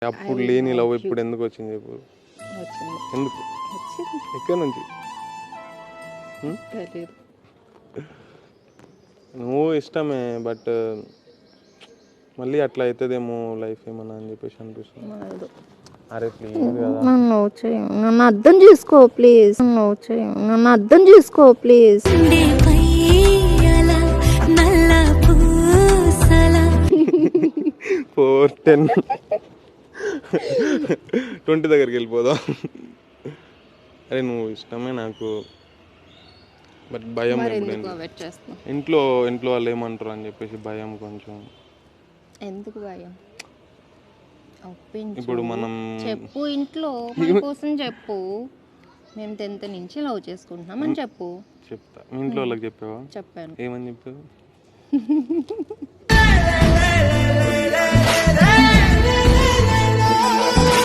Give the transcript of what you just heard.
అప్పుడు లేని లవ్ ఇప్పుడు ఎందుకు వచ్చింది చెప్పు? ఎందుకు? ఎక్కడి నుంచి? నువ్వు ఇష్టమే, బట్ మళ్ళీ అట్లా అవుతుందేమో లైఫ్ ఏమన్నా అని చెప్పేసి అనిపిస్తుంది. అరే ప్లీజ్ కదా, నన్ను అర్థం చేసుకో ప్లీజ్. నన్ను అర్థం చేసుకో ప్లీజ్. 4:10 20 దగ్గరికి వెళ్ళిపోదాం. అరే నువ్వు ఇష్టమే నాకు, బట్ భయం. ఇంట్లో వాళ్ళు ఏమంటారు అని చెప్పేసి భయం కొంచెం. ఎందుకు భయం? ఇప్పుడు మనం చెప్పు, ఇంట్లో మన కోసం చెప్పు. మేము 10th నుంచి లవ్ చేసుకుంటున్నాం అని చెప్పు. చెప్తా. మీ ఇంట్లో వాళ్ళకి చెప్పావా? చెప్పాను. ఏమని చెప్పావు?